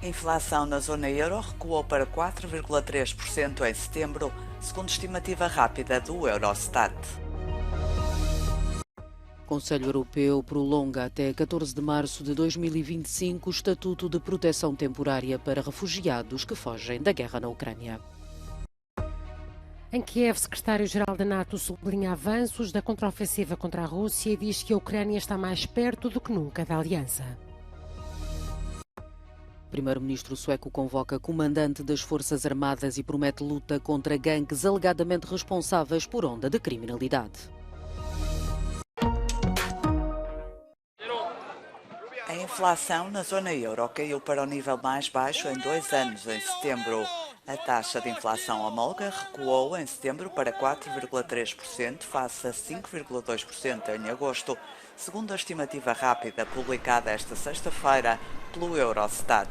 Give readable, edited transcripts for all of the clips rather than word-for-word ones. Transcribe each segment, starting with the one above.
A inflação na zona euro recuou para 4,3% em setembro, segundo estimativa rápida do Eurostat. O Conselho Europeu prolonga até 14 de março de 2025 o Estatuto de Proteção Temporária para refugiados que fogem da guerra na Ucrânia. Em Kiev, o secretário-geral da NATO sublinha avanços da contraofensiva contra a Rússia e diz que a Ucrânia está mais perto do que nunca da aliança. O primeiro-ministro sueco convoca comandante das Forças Armadas e promete luta contra gangues alegadamente responsáveis por onda de criminalidade. A inflação na zona euro caiu para o nível mais baixo em 2 anos, em setembro. A taxa de inflação homóloga recuou em setembro para 4,3%, face a 5,2% em agosto, segundo a estimativa rápida publicada esta sexta-feira pelo Eurostat.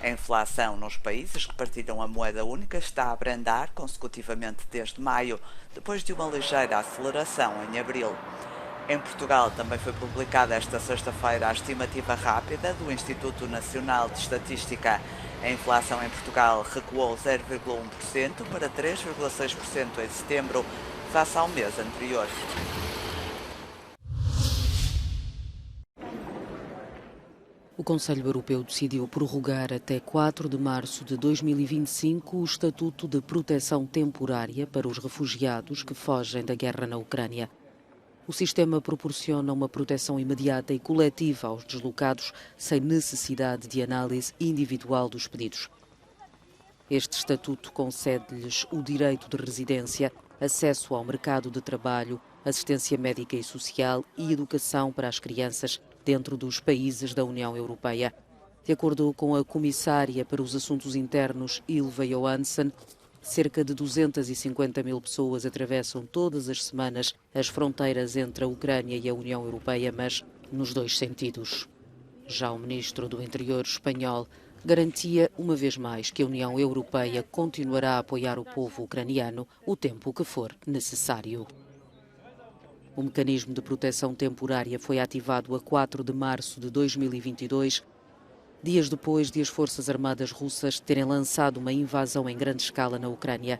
A inflação nos países que partilham a moeda única está a abrandar consecutivamente desde maio, depois de uma ligeira aceleração em abril. Em Portugal também foi publicada esta sexta-feira a estimativa rápida do Instituto Nacional de Estatística. A inflação em Portugal recuou 0,1% para 3,6% em setembro, face ao mês anterior. O Conselho Europeu decidiu prorrogar até 4 de março de 2025 o Estatuto de Proteção Temporária para os refugiados que fogem da guerra na Ucrânia. O sistema proporciona uma proteção imediata e coletiva aos deslocados, sem necessidade de análise individual dos pedidos. Este estatuto concede-lhes o direito de residência, acesso ao mercado de trabalho, assistência médica e social e educação para as crianças dentro dos países da União Europeia. De acordo com a Comissária para os Assuntos Internos, Ylva Johansson, cerca de 250 mil pessoas atravessam todas as semanas as fronteiras entre a Ucrânia e a União Europeia, mas nos dois sentidos. Já o ministro do Interior espanhol garantia, uma vez mais, que a União Europeia continuará a apoiar o povo ucraniano o tempo que for necessário. O mecanismo de proteção temporária foi ativado a 4 de março de 2022, dias depois de as Forças Armadas russas terem lançado uma invasão em grande escala na Ucrânia.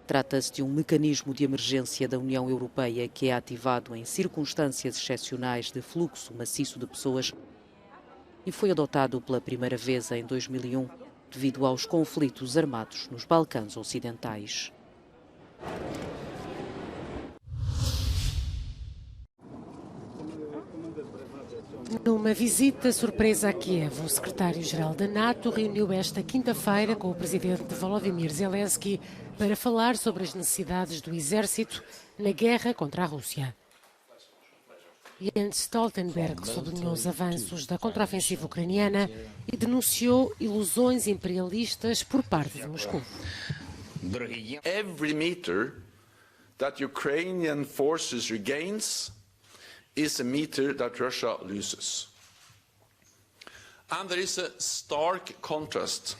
Trata-se de um mecanismo de emergência da União Europeia que é ativado em circunstâncias excepcionais de fluxo maciço de pessoas e foi adotado pela primeira vez em 2001 devido aos conflitos armados nos Balcãs Ocidentais. Numa visita surpresa a Kiev, o secretário-geral da NATO reuniu esta quinta-feira com o presidente Volodymyr Zelensky para falar sobre as necessidades do exército na guerra contra a Rússia. Jens Stoltenberg sublinhou os avanços da contraofensiva ucraniana e denunciou ilusões imperialistas por parte de Moscou. Every meter that Ukrainian forces regains is a meter that Russia loses. And there is a stark contrast.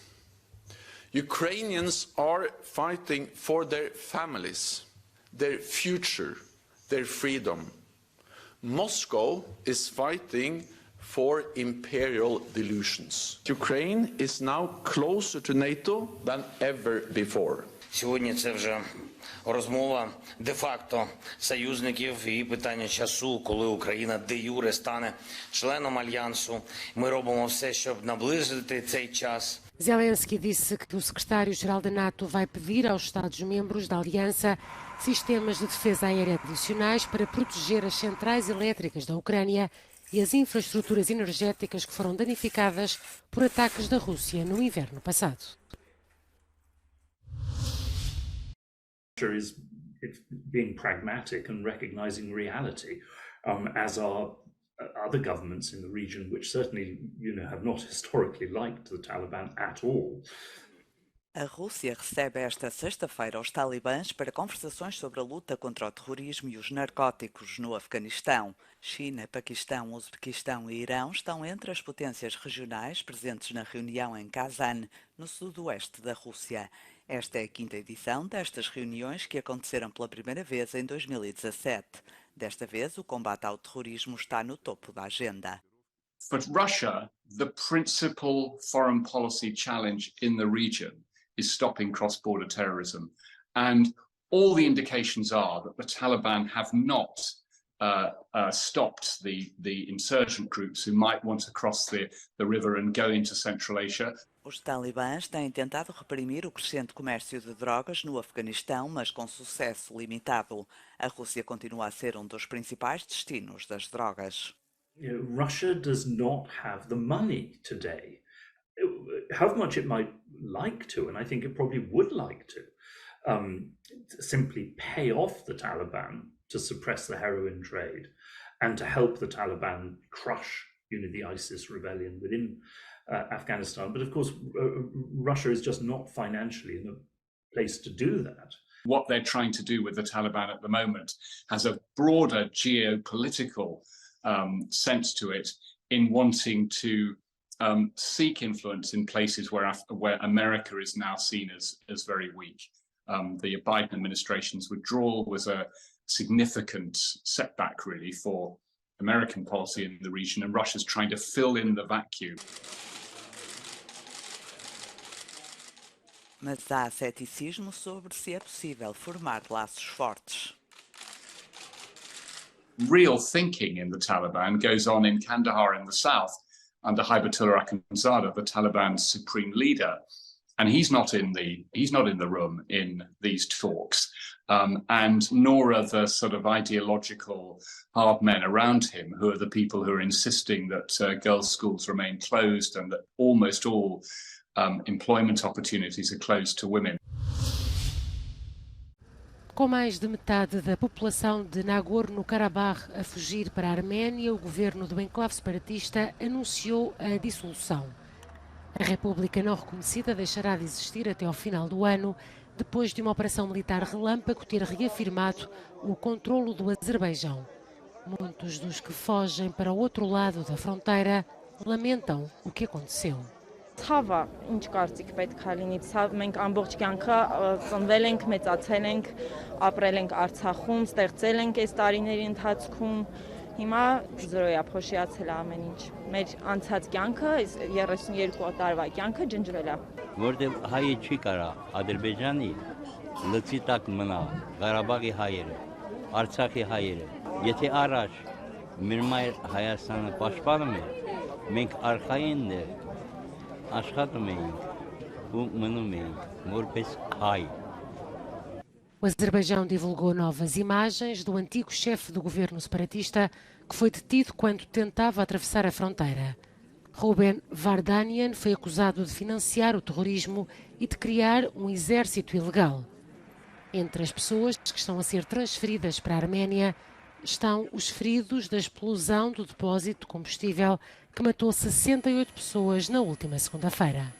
Ukrainians are fighting for their families, their future, their freedom. Moscow is fighting for imperial delusions. Ukraine is now closer to NATO than ever before. Сьогодні це вже розмова де-факто союзників і питання часу, коли Україна де-юре стане членом Альянсу. Ми робимо все, щоб наблизити цей час. Zelensky disse que o secretário-geral da NATO vai pedir aos Estados-membros da Aliança sistemas de defesa aérea adicionais para proteger as centrais elétricas da Ucrânia e as infraestruturas energéticas que foram danificadas por ataques da Rússia no inverno passado. Is being pragmatic and recognizing reality, as are other governments in the region, which certainly, have not historically liked the Taliban at all. A Rússia recebe esta sexta-feira os talibãs para conversações sobre a luta contra o terrorismo e os narcóticos no Afeganistão. China, Paquistão, Uzbequistão e Irão estão entre as potências regionais presentes na reunião em Kazan, no sudoeste da Rússia. Esta é a quinta edição destas reuniões que aconteceram pela primeira vez em 2017. Desta vez, o combate ao terrorismo está no topo da agenda. For Russia, the principal foreign policy challenge in the region is stopping cross-border terrorism. And all the indications are that the Taliban have not stopped the insurgent groups who might want to cross the river and go into Central Asia. Os talibãs têm tentado reprimir o crescente comércio de drogas no Afeganistão, mas com sucesso limitado. A Rússia continua a ser um dos principais destinos das drogas. Russia does not have the money today. However much it might like to, and I think it probably would like to, simply pay off the Taliban to suppress the heroin trade and to help the Taliban crush, the ISIS rebellion within Afghanistan. But of course, Russia is just not financially in a place to do that. What they're trying to do with the Taliban at the moment has a broader geopolitical sense to it in wanting to seek influence in places where America is now seen as very weak. The Biden administration's withdrawal was a significant setback, really, for American policy in the region, and Russia's trying to fill in the vacuum. Mas há ceticismo sobre se é possível formar laços fortes. Real thinking in the Taliban goes on in Kandahar in the south under Haibatullah Akhundzada, the Taliban's supreme leader, and he's not in the room in these talks, and nor are the sort of ideological hard men around him, who are the people who are insisting that girls' schools remain closed and that almost all employment opportunities are closed to women. Com mais de metade da população de Nagorno-Karabakh a fugir para a Arménia, o governo do enclave separatista anunciou a dissolução. A República não reconhecida deixará de existir até ao final do ano, depois de uma operação militar relâmpago ter reafirmado o controlo do Azerbaijão. Muitos dos que fogem para o outro lado da fronteira lamentam o que aconteceu. Ցավը, ինչ կարծիք պետք է լինի, ցավ մենք ամբողջ կյանքը ծնվել ենք, մեծացել ենք, ապրել ենք Արցախում, ստեղծել ենք այս տարիների ընթացքում, հիմա զրոյա փոշիացել ամեն ինչ։ Մեր անցած կյանքը, 32 տարվա կյանքը ջնջվել է։ Որտեղ հայը չի կարա Ադրբեջանի լծի տակ մնա Ղարաբաղի հայերը, Արցախի հայերը։ Եթե առաջ մեր մայր Հայաստանը պաշտպանում է, մենք արխային աշխատում էինք ու մնում էինք որպես հայ. O Azerbaijão divulgou novas imagens do antigo chefe do governo separatista que foi detido quando tentava atravessar a fronteira. Ruben Vardanian foi acusado de financiar o terrorismo e de criar um exército ilegal. Entre as pessoas que estão a ser transferidas para a Arménia estão os feridos da explosão do depósito de combustível que matou 68 pessoas na última segunda-feira.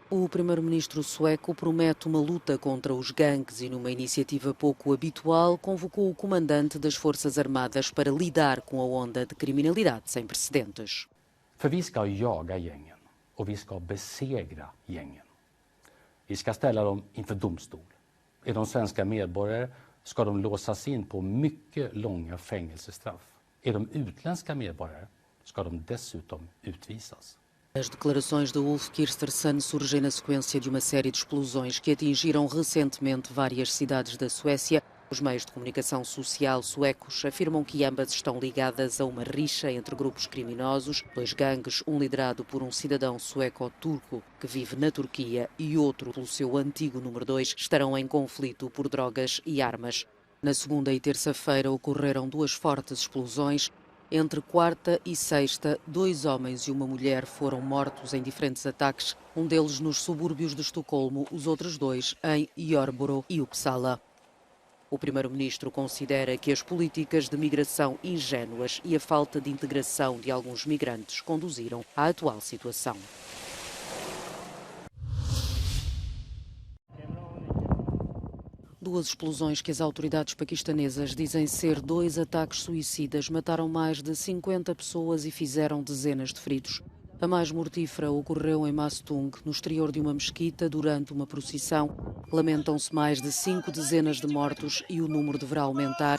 O primeiro-ministro sueco promete uma luta contra os gangues e, numa iniciativa pouco habitual, convocou o comandante das Forças Armadas para lidar com a onda de criminalidade sem precedentes. För vi ska jaga gängen och vi ska besegra gängen. Vi ska ställa dem inför domstol. Är de svenska medborgare ska de låsas in på mycket långa fängelsestraff. Är de utländska medborgare ska de dessutom utvisas. As declarações de Ulf Kristersson surgem na sequência de uma série de explosões que atingiram recentemente várias cidades da Suécia. Os meios de comunicação social suecos afirmam que ambas estão ligadas a uma rixa entre grupos criminosos, dois gangues, um liderado por um cidadão sueco-turco que vive na Turquia e outro pelo seu antigo número 2, estarão em conflito por drogas e armas. Na segunda e terça-feira ocorreram duas fortes explosões. Entre quarta e sexta, 2 homens e uma mulher foram mortos em diferentes ataques, um deles nos subúrbios de Estocolmo, os outros 2 em Jörbro e Uppsala. O primeiro-ministro considera que as políticas de migração ingênuas e a falta de integração de alguns migrantes conduziram à atual situação. Duas explosões que as autoridades paquistanesas dizem ser 2 ataques suicidas mataram mais de 50 pessoas e fizeram dezenas de feridos. A mais mortífera ocorreu em Mastung, no exterior de uma mesquita, durante uma procissão. Lamentam-se mais de 5 dezenas de mortos e o número deverá aumentar.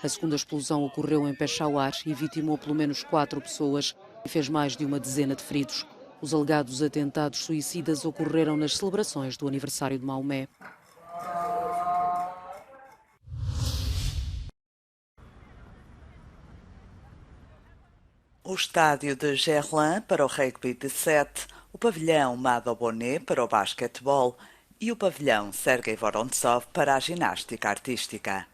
A segunda explosão ocorreu em Peshawar e vitimou pelo menos 4 pessoas e fez mais de uma dezena de feridos. Os alegados atentados suicidas ocorreram nas celebrações do aniversário de Maomé. O estádio de Gerland para o rugby de 7, o pavilhão Mado Bonnet para o basquetebol e o pavilhão Sergei Vorontsov para a ginástica artística.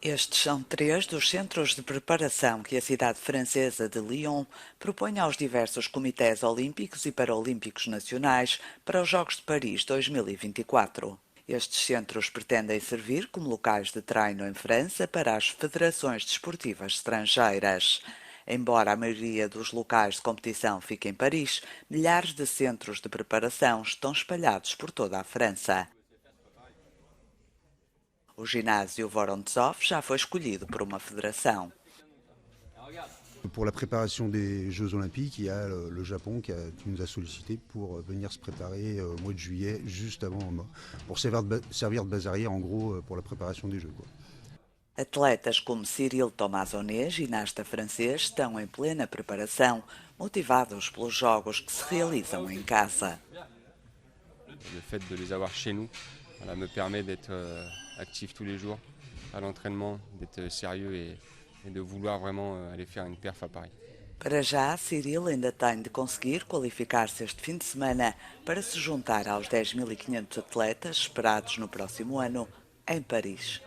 Estes são 3 dos centros de preparação que a cidade francesa de Lyon propõe aos diversos comitês olímpicos e paraolímpicos nacionais para os Jogos de Paris 2024. Estes centros pretendem servir como locais de treino em França para as federações desportivas estrangeiras. Embora a maioria dos locais de competição fique em Paris, milhares de centros de preparação estão espalhados por toda a França. O ginásio Vorontsov já foi escolhido por uma federação. Pour la préparation des Jeux Olympiques, il y a le Japon qui nous a sollicité pour venir se préparer au mois de juillet, juste avant, pour servir de base arrière, en gros, pour la préparation des Jeux, quoi. Atletas como Cyril Thomasonnet, ginasta francês, estão em plena preparação, motivados pelos jogos que se realizam em casa. Le fait de les avoir chez nous, me permet d'être actif tous les jours à l'entraînement, d'être sérieux et de vouloir vraiment aller faire une perf à Paris. Para já, Cyril ainda tem de conseguir qualificar-se este fim de semana para se juntar aos 10.500 atletas esperados no próximo ano em Paris.